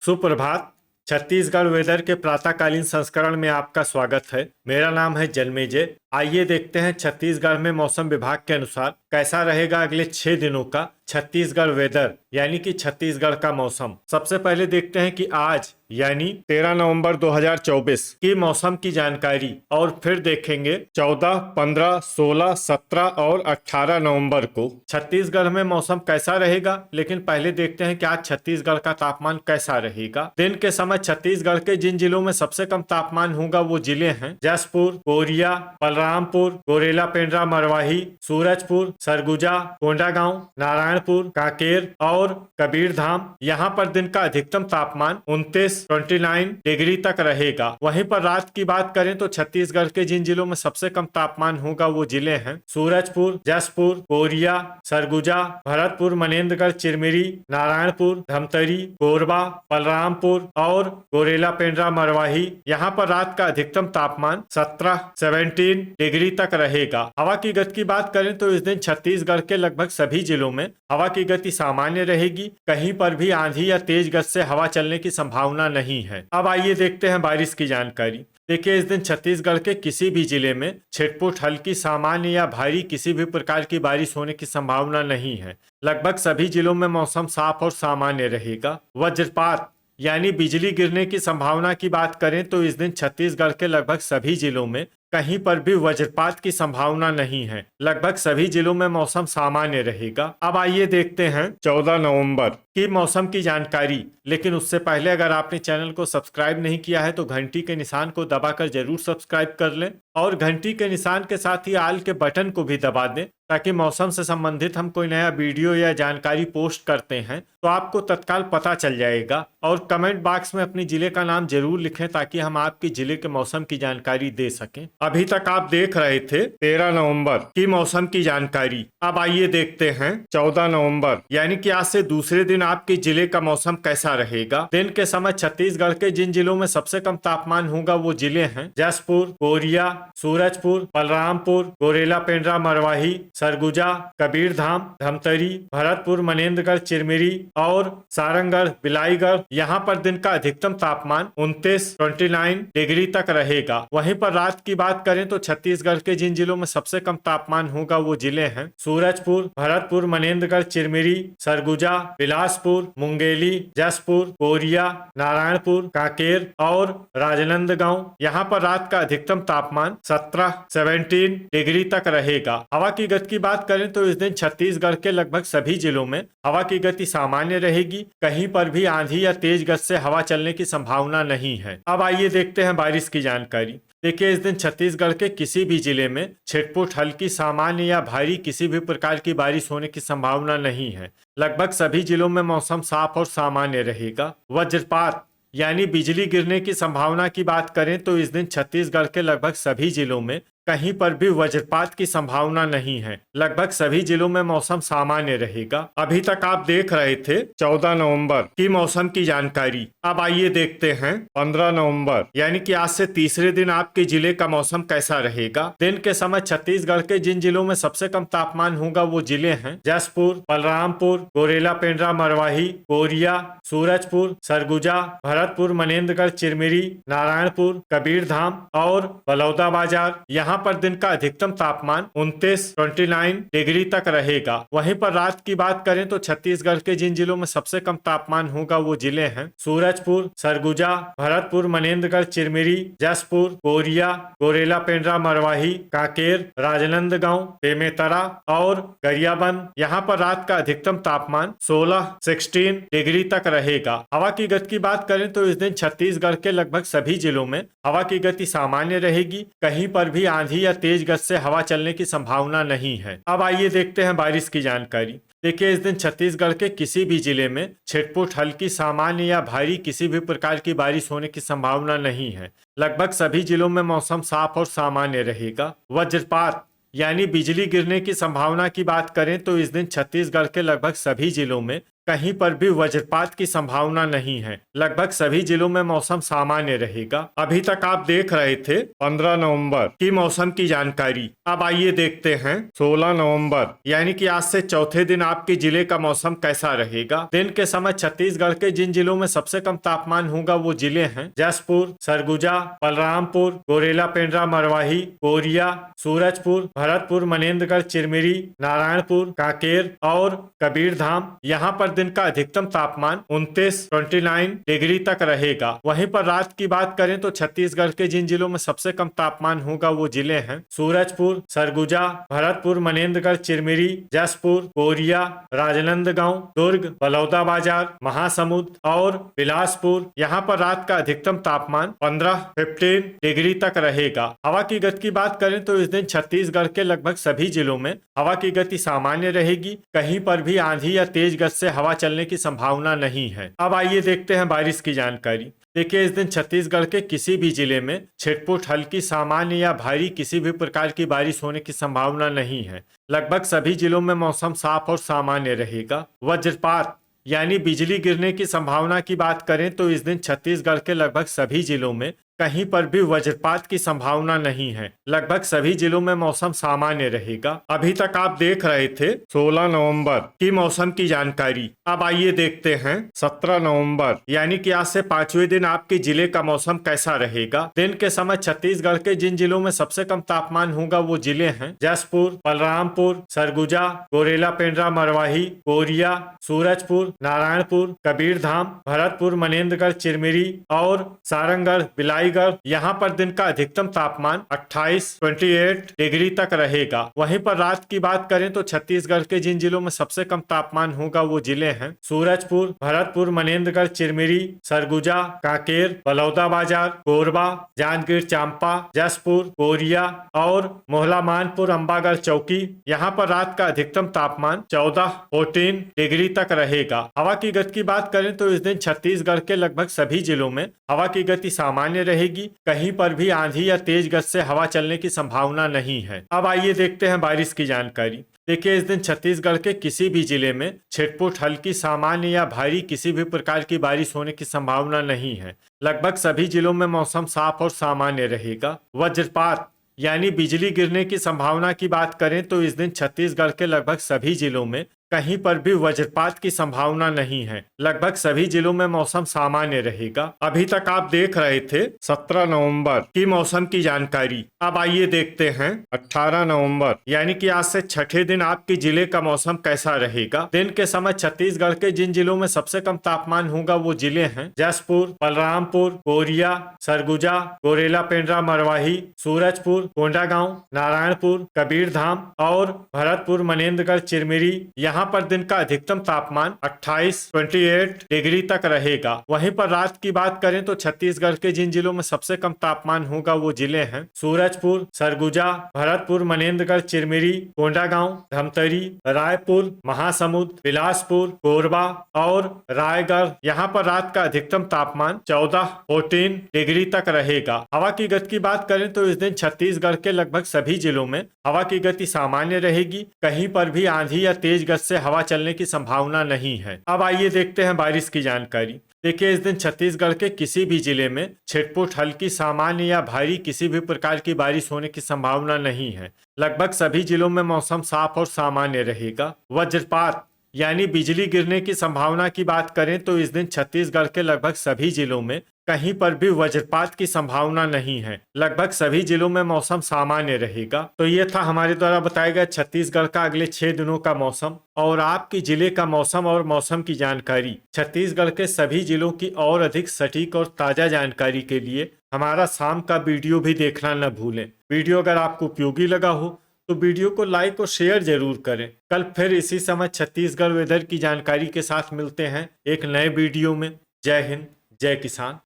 सुप्रभात। छत्तीसगढ़ वेदर के प्रातःकालीन संस्करण में आपका स्वागत है। मेरा नाम है जन्मेजय। आइए देखते हैं छत्तीसगढ़ में मौसम विभाग के अनुसार कैसा रहेगा अगले 6 दिनों का छत्तीसगढ़ वेदर यानी कि छत्तीसगढ़ का मौसम। सबसे पहले देखते हैं कि आज यानी 13 नवंबर 2024 की मौसम की जानकारी और फिर देखेंगे 14, 15, 16, 17 और 18 नवंबर को छत्तीसगढ़ में मौसम कैसा रहेगा। लेकिन पहले देखते हैं कि आज छत्तीसगढ़ का तापमान कैसा रहेगा। दिन के समय छत्तीसगढ़ के जिन जिलों में सबसे कम तापमान होगा वो जिले हैं जशपुर, कोरिया, बलरामपुर, गोरेला पेंड्रा मरवाही, सूरजपुर, सरगुजा, कोंडागांव, नारायणपुर, कांकेर और कबीरधाम। यहाँ पर दिन का अधिकतम तापमान 29 डिग्री तक रहेगा। वहीं पर रात की बात करें तो छत्तीसगढ़ के जिन जिलों में सबसे कम तापमान होगा वो जिले हैं सूरजपुर, जशपुर, कोरिया, सरगुजा, भरतपुर, मनेन्द्रगढ़, चिरमिरी, नारायणपुर, धमतरी, कोरबा, बलरामपुर और गोरेला पेंड्रा मरवाही। यहाँ पर रात का अधिकतम तापमान 17 डिग्री तक रहेगा। हवा की गति की बात करें तो इस दिन छत्तीसगढ़ के लगभग सभी जिलों में हवा की गति सामान्य रहेगी। कहीं पर भी आंधी या तेज गति से हवा चलने की संभावना नहीं है। अब आइए देखते हैं बारिश की जानकारी। देखिए, इस दिन छत्तीसगढ़ के किसी भी जिले में छिटपुट, हल्की, सामान्य या भारी किसी भी प्रकार की बारिश होने की संभावना नहीं है। लगभग सभी जिलों में मौसम साफ और सामान्य रहेगा। वज्रपात यानी बिजली गिरने की संभावना की बात करें तो इस दिन छत्तीसगढ़ के लगभग सभी जिलों में कहीं पर भी वज्रपात की संभावना नहीं है। लगभग सभी जिलों में मौसम सामान्य रहेगा। अब आइए देखते हैं 14 नवंबर की मौसम की जानकारी। लेकिन उससे पहले अगर आपने चैनल को सब्सक्राइब नहीं किया है तो घंटी के निशान को दबाकर जरूर सब्सक्राइब कर लें और घंटी के निशान के साथ ही आल के बटन को भी दबा दें ताकि मौसम से संबंधित हम कोई नया वीडियो या जानकारी पोस्ट करते हैं तो आपको तत्काल पता चल जाएगा। और कमेंट बॉक्स में अपनी जिले का नाम जरूर लिखें ताकि हम आपके जिले के मौसम की जानकारी दे सकें। अभी तक आप देख रहे थे 13 नवंबर की मौसम की जानकारी। अब आइए देखते हैं 14 नवंबर यानी कि आज से दूसरे दिन आपके जिले का मौसम कैसा रहेगा। दिन के समय छत्तीसगढ़ के जिन जिलों में सबसे कम तापमान होगा वो जिले हैं जशपुर, कोरिया, सूरजपुर, बलरामपुर, गोरेला पेंड्रा मरवाही, सरगुजा, कबीरधाम, धमतरी, भरतपुर, मनेन्द्रगढ़, चिरमिरी और सारंगगढ़, बिलाईगढ़। यहाँ पर दिन का अधिकतम तापमान 29 डिग्री तक रहेगा। वहीं पर रात की बात करें तो छत्तीसगढ़ के जिन जिलों में सबसे कम तापमान होगा वो जिले हैं सूरजपुर, भरतपुर, मनेन्द्रगढ़, चिरमिरी, सरगुजा, बिलासपुर, मुंगेली, जशपुर, कोरिया, नारायणपुर, कांकेर और राजनांदगांव। यहाँ पर रात का अधिकतम तापमान 17 डिग्री तक रहेगा। हवा की गति की बात करें तो इस दिन छत्तीसगढ़ के लगभग सभी जिलों में हवा की गति सामान्य रहेगी। कहीं पर भी आंधी या तेज गति से हवा चलने की संभावना नहीं है। अब आइए देखते हैं बारिश की जानकारी। देखिए, इस दिन छत्तीसगढ़ के किसी भी जिले में छिटपुट, हल्की, सामान्य या भारी किसी भी प्रकार की बारिश होने की संभावना नहीं है। लगभग सभी जिलों में मौसम साफ और सामान्य रहेगा। वज्रपात यानी बिजली गिरने की संभावना की बात करें तो इस दिन छत्तीसगढ़ के लगभग सभी जिलों में कहीं पर भी वज्रपात की संभावना नहीं है। लगभग सभी जिलों में मौसम सामान्य रहेगा। अभी तक आप देख रहे थे 14 नवंबर की मौसम की जानकारी। अब आइए देखते हैं 15 नवंबर यानी कि आज से तीसरे दिन आपके जिले का मौसम कैसा रहेगा। दिन के समय छत्तीसगढ़ के जिन जिलों में सबसे कम तापमान होगा वो जिले हैं जशपुर, बलरामपुर, गोरेला पेंड्रा मरवाही, कोरिया, सूरजपुर, सरगुजा, भरतपुर, मनेन्द्रगढ़, चिरमिरी, नारायणपुर, कबीरधाम और बलौदाबाजार। यहाँ पर दिन का अधिकतम तापमान 29 डिग्री तक रहेगा। वहीं पर रात की बात करें तो छत्तीसगढ़ के जिन जिलों में सबसे कम तापमान होगा वो जिले हैं सूरजपुर, सरगुजा, भरतपुर, मनेन्द्रगढ़, चिरमिरी, जशपुर, कोरिया, गोरेला पेंड्रा मरवाही, कांकेर, राजनांदगांव, बेमेतरा और गरियाबंद। यहाँ पर रात का अधिकतम तापमान 16 डिग्री तक रहेगा। हवा की गति की बात करें तो इस दिन छत्तीसगढ़ के लगभग सभी जिलों में हवा की गति सामान्य रहेगी। कहीं पर भी आंधी या तेज गति से हवा चलने की संभावना नहीं है। अब आइए देखते हैं बारिश की जानकारी। देखिए, इस दिन छत्तीसगढ़ के किसी भी जिले में छिटपुट, हल्की, सामान्य या भारी किसी भी प्रकार की बारिश होने की संभावना नहीं है। लगभग सभी जिलों में मौसम साफ और सामान्य रहेगा। वज्रपात यानी बिजली गिरने की संभावना की बात करें तो इस दिन छत्तीसगढ़ के लगभग सभी जिलों में कहीं पर भी वज्रपात की संभावना नहीं है। लगभग सभी जिलों में मौसम सामान्य रहेगा। अभी तक आप देख रहे थे 15 नवंबर की मौसम की जानकारी। अब आइए देखते हैं 16 नवंबर यानी कि आज से चौथे दिन आपके जिले का मौसम कैसा रहेगा। दिन के समय छत्तीसगढ़ के जिन जिलों में सबसे कम तापमान होगा वो जिले हैं जसपुर, सरगुजा, बलरामपुर, गोरेला, पेंड्रा, मरवाही, कोरिया, सूरजपुर, भरतपुर, मनेन्द्रगढ़, चिरमिरी, नारायणपुर, कांकेर और कबीरधाम। यहाँ पर दिन का अधिकतम तापमान 29 डिग्री तक रहेगा। वहीं पर रात की बात करें तो छत्तीसगढ़ के जिन जिलों में सबसे कम तापमान होगा वो जिले हैं सूरजपुर, सरगुजा, भरतपुर, मनेन्द्रगढ़, चिरमिरी, जसपुर, कोरिया, राजनांदगांव, दुर्ग, बलौदाबाजार, महासमुंद और बिलासपुर। यहाँ पर रात का अधिकतम तापमान 15 डिग्री तक रहेगा। हवा की गति की बात करें तो इस दिन छत्तीसगढ़ के लगभग सभी जिलों में हवा की गति सामान्य रहेगी। कहीं पर भी आंधी या तेज गति से हवा चलने की संभावना नहीं है। अब आइए देखते हैं बारिश की जानकारी। देखिए, इस दिन छत्तीसगढ़ के किसी भी जिले में छिटपुट, हल्की, सामान्य या भारी किसी भी प्रकार की बारिश होने की संभावना नहीं है। लगभग सभी जिलों में मौसम साफ और सामान्य रहेगा। वज्रपात यानी बिजली गिरने की संभावना की बात करें तो इस दिन छत्तीसगढ़ के लगभग सभी जिलों में कहीं पर भी वज्रपात की संभावना नहीं है। लगभग सभी जिलों में मौसम सामान्य रहेगा। अभी तक आप देख रहे थे 16 नवंबर की मौसम की जानकारी। अब आइए देखते हैं 17 नवंबर यानी कि आज से 5वें दिन आपके जिले का मौसम कैसा रहेगा। दिन के समय छत्तीसगढ़ के जिन जिलों में सबसे कम तापमान होगा वो जिले हैं जसपुर, बलरामपुर, सरगुजा, गोरेला, पेंड्रा, मरवाही, कोरिया, सूरजपुर, नारायणपुर, कबीरधाम, भरतपुर, मनेन्द्रगढ़, चिरमिरी और सारंगढ़, बिलाई। यहाँ पर दिन का अधिकतम तापमान 28 डिग्री तक रहेगा। वहीं पर रात की बात करें तो छत्तीसगढ़ के जिन जिलों में सबसे कम तापमान होगा वो जिले हैं सूरजपुर, भरतपुर, मनेन्द्रगढ़, चिरमिरी, सरगुजा, कांकेर, बलौदाबाजार, कोरबा, जांजगीर चांपा, जसपुर, कोरिया और मोहला, मानपुर, अंबागढ़, चौकी। यहाँ पर रात का अधिकतम तापमान 14 डिग्री तक रहेगा। हवा की गति की बात करें तो इस दिन छत्तीसगढ़ के लगभग सभी जिलों में हवा की गति सामान्य रहेगी। कहीं पर भी आंधी या तेज गति से हवा चलने की संभावना नहीं है। अब आइए देखते हैं बारिश की जानकारी। देखिए, इस दिन छत्तीसगढ़ के किसी भी जिले में छिटपुट, हल्की, सामान्य या भारी किसी भी प्रकार की बारिश होने की संभावना नहीं है। लगभग सभी जिलों में मौसम साफ और सामान्य रहेगा। वज्रपात यानी बिजली गिरने की संभावना की बात करें तो इस दिन छत्तीसगढ़ के लगभग सभी जिलों में कहीं पर भी वज्रपात की संभावना नहीं है। लगभग सभी जिलों में मौसम सामान्य रहेगा। अभी तक आप देख रहे थे 17 नवंबर की मौसम की जानकारी। अब आइए देखते हैं 18 नवंबर यानी कि आज से छठे दिन आपके जिले का मौसम कैसा रहेगा। दिन के समय छत्तीसगढ़ के जिन जिलों में सबसे कम तापमान होगा वो जिले हैं जसपुर, बलरामपुर, कोरिया, सरगुजा, गोरेला, पेंड्रा, मरवाही, सूरजपुर, कोंडागांव, नारायणपुर, कबीरधाम और भरतपुर, मनेन्द्रगढ़, चिरमिरी। यहाँ पर दिन का अधिकतम तापमान 28 डिग्री तक रहेगा। वहीं पर रात की बात करें तो छत्तीसगढ़ के जिन जिलों में सबसे कम तापमान होगा वो जिले हैं सूरजपुर, सरगुजा, भरतपुर, मनेन्द्रगढ़, चिरमिरी, कोंडागांव, धमतरी, रायपुर, महासमुंद, बिलासपुर, कोरबा और रायगढ़। यहाँ पर रात का अधिकतम तापमान 14 डिग्री तक रहेगा। हवा की गति की बात करें तो इस दिन छत्तीसगढ़ के लगभग सभी जिलों में हवा की गति सामान्य रहेगी। कहीं पर भी आंधी या तेज गति से हवा चलने की संभावना नहीं है। अब आइए देखते हैं बारिश की जानकारी। देखिए, इस दिन छत्तीसगढ़ के किसी भी जिले में छिटपुट, हल्की, सामान्य या भारी किसी भी प्रकार की बारिश होने की संभावना नहीं है। लगभग सभी जिलों में मौसम साफ और सामान्य रहेगा। वज्रपात यानी बिजली गिरने की संभावना की बात करें तो इस दिन छत्तीसगढ़ के लगभग सभी जिलों में कहीं पर भी वज्रपात की संभावना नहीं है। लगभग सभी जिलों में मौसम सामान्य रहेगा। तो ये था हमारे द्वारा बताया गया छत्तीसगढ़ का अगले 6 दिनों का मौसम और आपके जिले का मौसम और मौसम की जानकारी। छत्तीसगढ़ के सभी जिलों की और अधिक सटीक और ताजा जानकारी के लिए हमारा शाम का वीडियो भी देखना न भूलें। वीडियो अगर आपको उपयोगी लगा हो तो वीडियो को लाइक और शेयर जरूर करें। कल फिर इसी समय छत्तीसगढ़ वेदर की जानकारी के साथ मिलते हैं एक नए वीडियो में। जय हिंद, जय किसान।